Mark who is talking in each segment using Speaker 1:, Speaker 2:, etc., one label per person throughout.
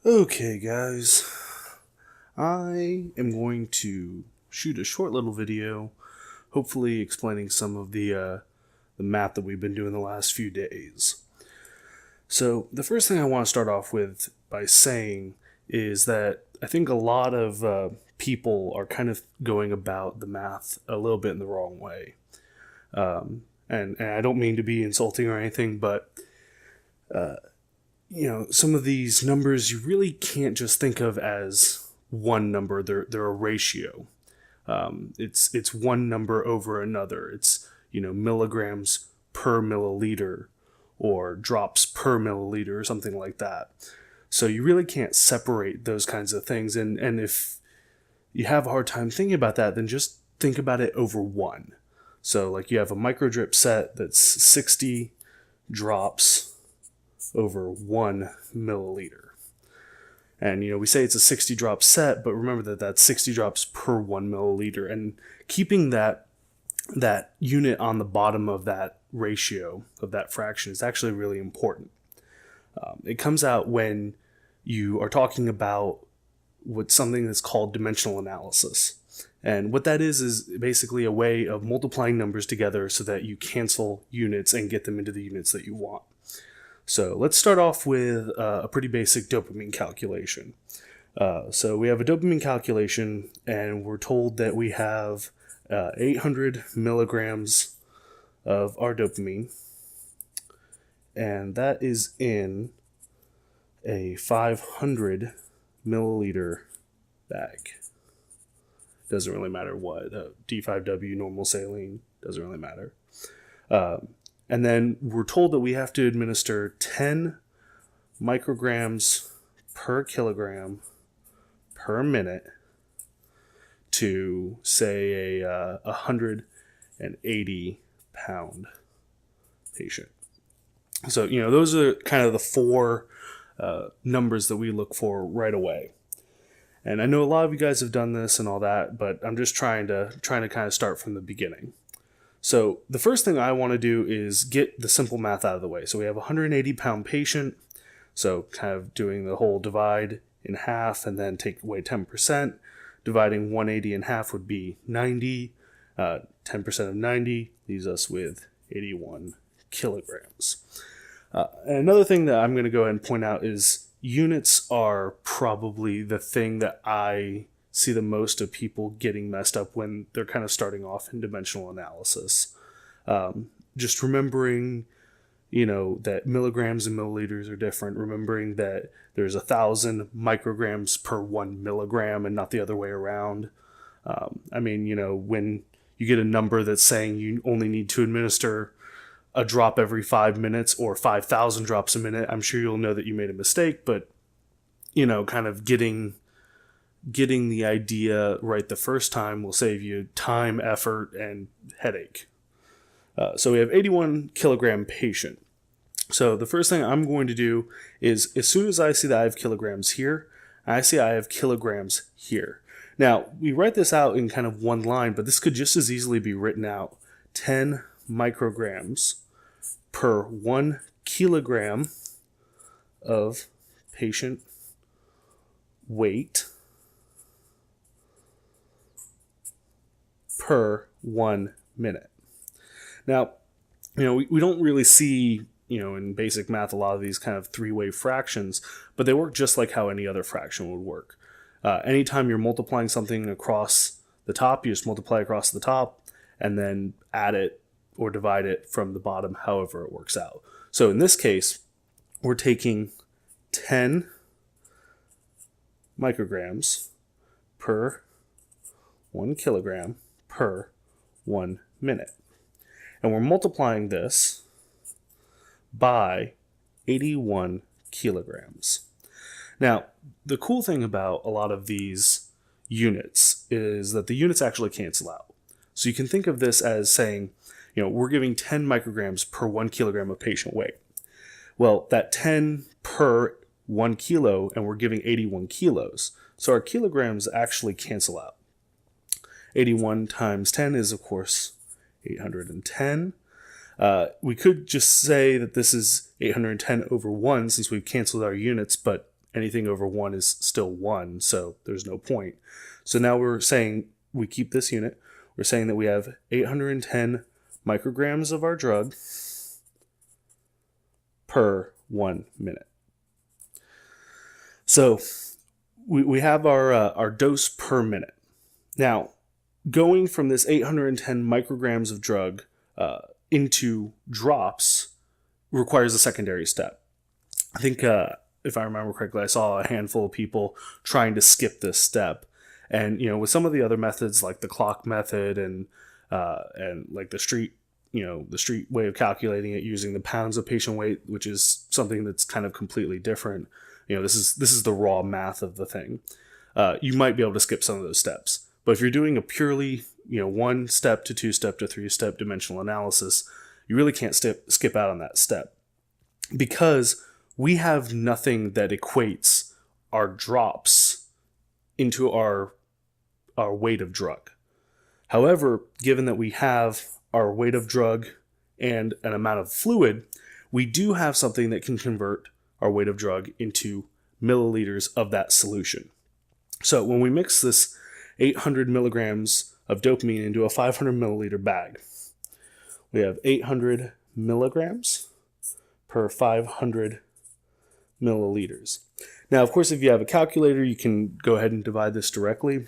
Speaker 1: Okay, guys, I am going to shoot a short little video, hopefully explaining some of the math that we've been doing the last few days. So the first thing I want to start off with by saying is that I think a lot of people are kind of going about the math a little bit in the wrong way. And I don't mean to be insulting or anything, but some of these numbers you really can't just think of as one number. They're a ratio. It's one number over another. It's milligrams per milliliter or drops per milliliter or something like that. So you really can't separate those kinds of things. And if you have a hard time thinking about that, then just think about it over one. So like you have a microdrip set that's 60 drops over 1 milliliter. And we say it's a 60 drop set, but remember that that's 60 drops per 1 milliliter. And keeping that unit on the bottom of that ratio, of that fraction, is actually really important. It comes out when you are talking about something that's called dimensional analysis. And what that is basically a way of multiplying numbers together so that you cancel units and get them into the units that you want. So let's start off with a pretty basic dopamine calculation. So we have a dopamine calculation, and we're told that we have 800 milligrams of our dopamine, and that is in a 500 milliliter bag. Doesn't really matter what, D5W, normal saline, doesn't really matter. And then we're told that we have to administer 10 micrograms per kilogram per minute to, say, a 180 pound patient. So, those are kind of the four numbers that we look for right away. And I know a lot of you guys have done this and all that, but I'm just trying to kind of start from the beginning. So the first thing I want to do is get the simple math out of the way. So we have a 180 pound patient. So kind of doing the whole divide in half and then take away 10%. Dividing 180 in half would be 90. 10% of 90 leaves us with 81 kilograms. And another thing that I'm going to go ahead and point out is units are probably the thing that I see the most of people getting messed up when they're kind of starting off in dimensional analysis. Just remembering, that milligrams and milliliters are different. Remembering that there's 1,000 micrograms per 1 milligram and not the other way around. When you get a number that's saying you only need to administer a drop every 5 minutes or 5,000 drops a minute, I'm sure you'll know that you made a mistake, but, kind of getting the idea right the first time will save you time, effort, and headache. So we have 81 kilogram patient. So the first thing I'm going to do is, as soon as I see that I have kilograms here, I see I have kilograms here. Now, we write this out in kind of one line, but this could just as easily be written out 10 micrograms per 1 kilogram of patient weight per 1 minute. Now, we don't really see, in basic math, a lot of these kind of three-way fractions, but they work just like how any other fraction would work. Anytime you're multiplying something across the top, you just multiply across the top and then add it or divide it from the bottom, however it works out. So in this case, we're taking 10 micrograms per 1 kilogram per 1 minute. And we're multiplying this by 81 kilograms. Now, the cool thing about a lot of these units is that the units actually cancel out. So you can think of this as saying, we're giving 10 micrograms per 1 kilogram of patient weight. Well, that 10 per 1 kilo, and we're giving 81 kilos. So our kilograms actually cancel out. 81 times 10 is, of course, 810. We could just say that this is 810 over 1 since we've canceled our units, but anything over 1 is still 1, so there's no point. So now we're saying we keep this unit. We're saying that we have 810 micrograms of our drug per 1 minute. So we have our dose per minute. Now, going from this 810 micrograms of drug into drops requires a secondary step. I think, if I remember correctly, I saw a handful of people trying to skip this step. And, with some of the other methods like the clock method and like the street way of calculating it using the pounds of patient weight, which is something that's kind of completely different. This is the raw math of the thing. You might be able to skip some of those steps. But if you're doing a purely, 1 step to 2 step to 3 step dimensional analysis, you really can't skip out on that step, because we have nothing that equates our drops into our weight of drug. However, given that we have our weight of drug and an amount of fluid, we do have something that can convert our weight of drug into milliliters of that solution. So when we mix this 800 milligrams of dopamine into a 500 milliliter bag, we have 800 milligrams per 500 milliliters. Now, of course, if you have a calculator, you can go ahead and divide this directly.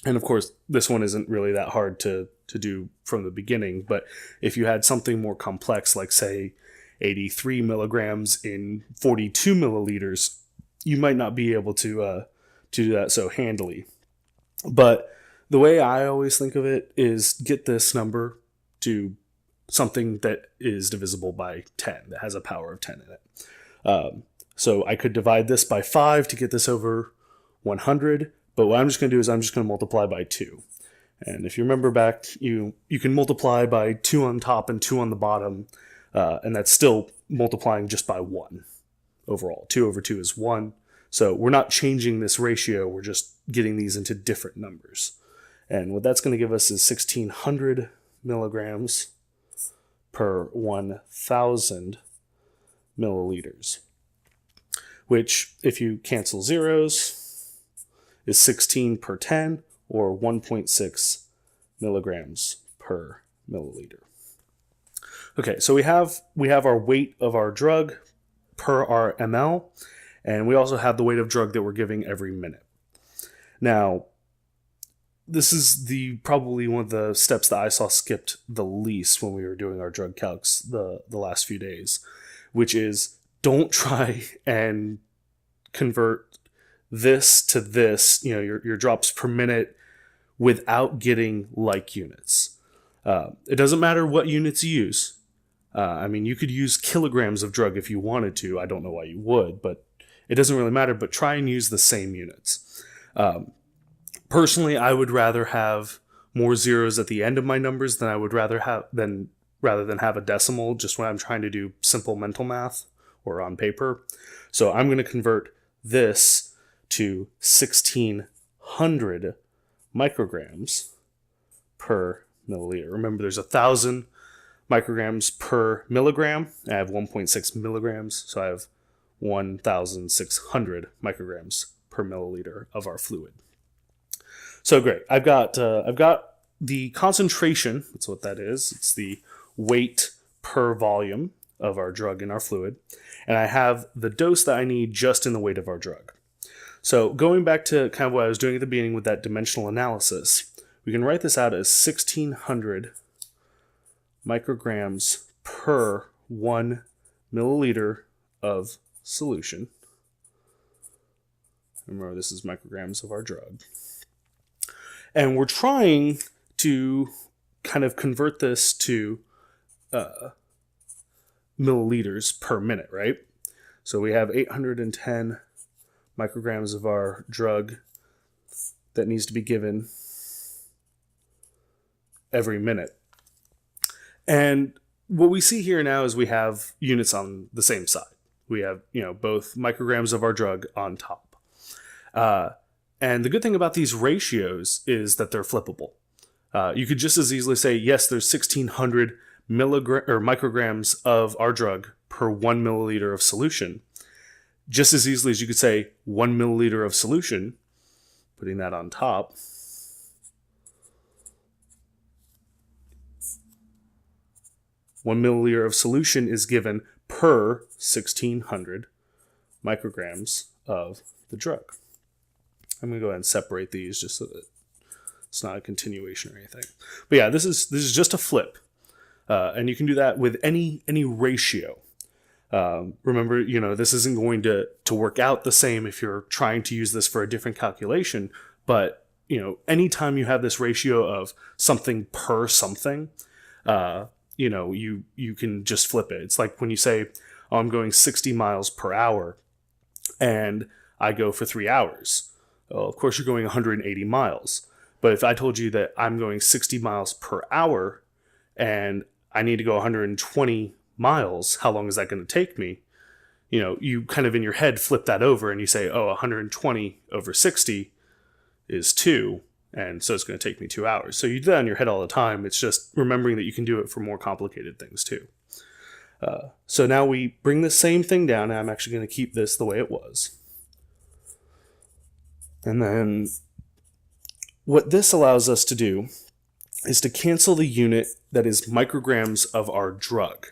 Speaker 1: And of course, this one isn't really that hard to do from the beginning. But if you had something more complex, like say 83 milligrams in 42 milliliters, you might not be able to do that so handily. But the way I always think of it is get this number to something that is divisible by 10, that has a power of 10 in it. So I could divide this by 5 to get this over 100, but what I'm just going to do is I'm just going to multiply by 2. And if you remember back, you can multiply by 2 on top and 2 on the bottom, and that's still multiplying just by 1 overall. 2 over 2 is 1. So we're not changing this ratio, we're just getting these into different numbers. And what that's going to give us is 1,600 milligrams per 1,000 milliliters, which, if you cancel zeros, is 16 per 10, or 1.6 milligrams per milliliter. Okay, so we have our weight of our drug per our ml, and we also have the weight of drug that we're giving every minute. Now, this is probably one of the steps that I saw skipped the least when we were doing our drug calcs the last few days, which is don't try and convert this to this, your drops per minute, without getting like units. It doesn't matter what units you use. You could use kilograms of drug if you wanted to. I don't know why you would, but it doesn't really matter. But try and use the same units. Personally, I would rather have more zeros at the end of my numbers than I would rather than have a decimal just when I'm trying to do simple mental math or on paper. So I'm going to convert this to 1,600 micrograms per milliliter. Remember, there's 1,000 micrograms per milligram. I have 1.6 milligrams, so I have 1,600 micrograms per milliliter of our fluid. So great. I've got the concentration. That's what that is. It's the weight per volume of our drug in our fluid. And I have the dose that I need just in the weight of our drug. So going back to kind of what I was doing at the beginning with that dimensional analysis, we can write this out as 1,600 micrograms per 1 milliliter of solution. Remember, this is micrograms of our drug. And we're trying to kind of convert this to milliliters per minute, right? So we have 810 micrograms of our drug that needs to be given every minute. And what we see here now is we have units on the same side. We have, both micrograms of our drug on top. And the good thing about these ratios is that they're flippable. You could just as easily say, yes, there's 1,600 micrograms of our drug per 1 milliliter of solution. just as easily as you could say 1 milliliter of solution, putting that on top, one milliliter of solution is given per 1600 micrograms of the drug. I'm going to go ahead and separate these just so that it's not a continuation or anything. But yeah, this is just a flip. And you can do that with any ratio. Remember, this isn't going to work out the same if you're trying to use this for a different calculation. But, anytime you have this ratio of something per something, you can just flip it. It's like when you say, oh, I'm going 60 miles per hour and I go for 3 hours. Well, of course, you're going 180 miles. But if I told you that I'm going 60 miles per hour and I need to go 120 miles, how long is that going to take me? You kind of in your head flip that over and you say, oh, 120 over 60 is 2. And so it's going to take me 2 hours. So you do that in your head all the time. It's just remembering that you can do it for more complicated things too. So now we bring the same thing down. And I'm actually going to keep this the way it was. And then what this allows us to do is to cancel the unit that is micrograms of our drug.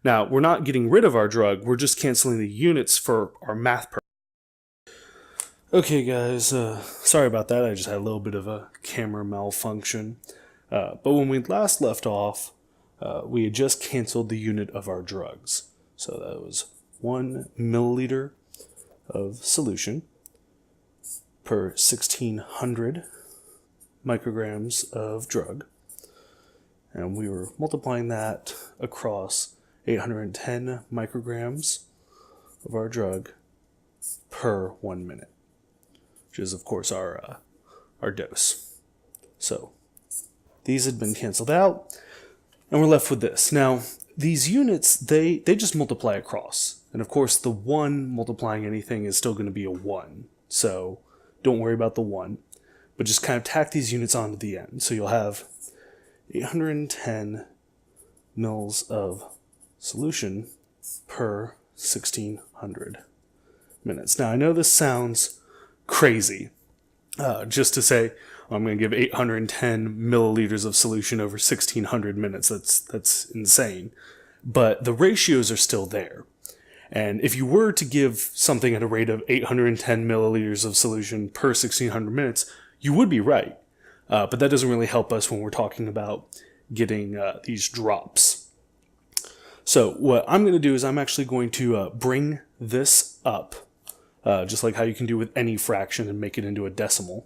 Speaker 1: Now, we're not getting rid of our drug. We're just canceling the units for our math purpose. Okay, guys, sorry about that. I just had a little bit of a camera malfunction. But when we last left off, we had just canceled the unit of our drugs. So that was 1 milliliter of solution per 1600 micrograms of drug. And we were multiplying that across 810 micrograms of our drug per 1 minute, which is, of course, our dose. So these had been canceled out, and we're left with this. Now, these units, they just multiply across. And, of course, the 1 multiplying anything is still going to be a 1. So don't worry about the 1, but just kind of tack these units onto the end. So you'll have 810 mils of solution per 1600 minutes. Now, I know this sounds crazy, just to say, I'm going to give 810 milliliters of solution over 1600 minutes. That's insane. But the ratios are still there. And if you were to give something at a rate of 810 milliliters of solution per 1600 minutes, you would be right. But that doesn't really help us when we're talking about getting these drops. So what I'm going to do is I'm actually going to bring this up, just like how you can do with any fraction and make it into a decimal.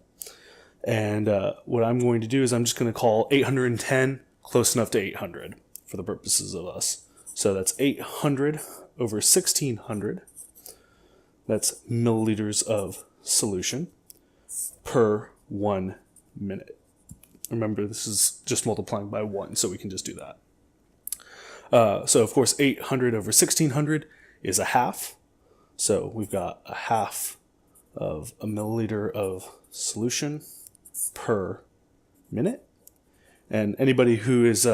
Speaker 1: And what I'm going to do is I'm just going to call 810 close enough to 800 for the purposes of us. So that's 800 over 1600. That's milliliters of solution per 1 minute. Remember, this is just multiplying by 1, so we can just do that. So, of course, 800 over 1600 is a half. So we've got a half of a milliliter of solution per minute. And anybody who is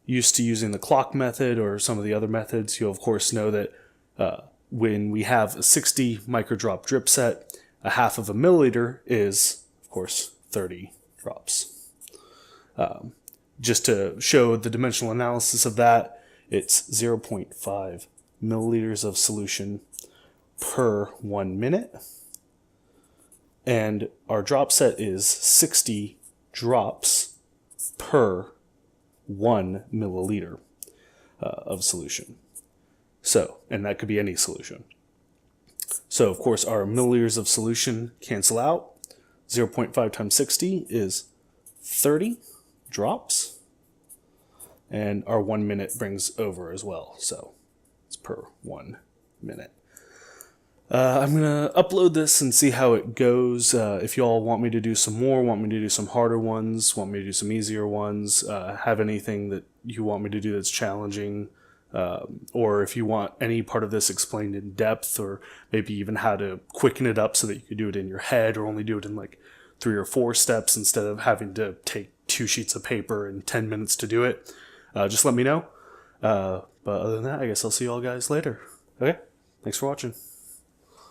Speaker 1: used to using the clock method or some of the other methods, you'll, of course, know that when we have a 60 microdrop drip set, a half of a milliliter is, of course, 30 drops. Just to show the dimensional analysis of that, it's 0.5 milliliters of solution per 1 minute. And our drop set is 60 drops per 1 milliliter of solution. So, and that could be any solution. So, of course, our milliliters of solution cancel out. 0.5 times 60 is 30 drops. And our 1 minute brings over as well. So, it's per 1 minute. I'm going to upload this and see how it goes. If you all want me to do some more, want me to do some harder ones, want me to do some easier ones, have anything that you want me to do that's challenging, or if you want any part of this explained in depth, or maybe even how to quicken it up so that you could do it in your head, or only do it in like 3 or 4 steps instead of having to take 2 sheets of paper and 10 minutes to do it, just let me know. But other than that, I guess I'll see you all guys later. Okay? Thanks for watching.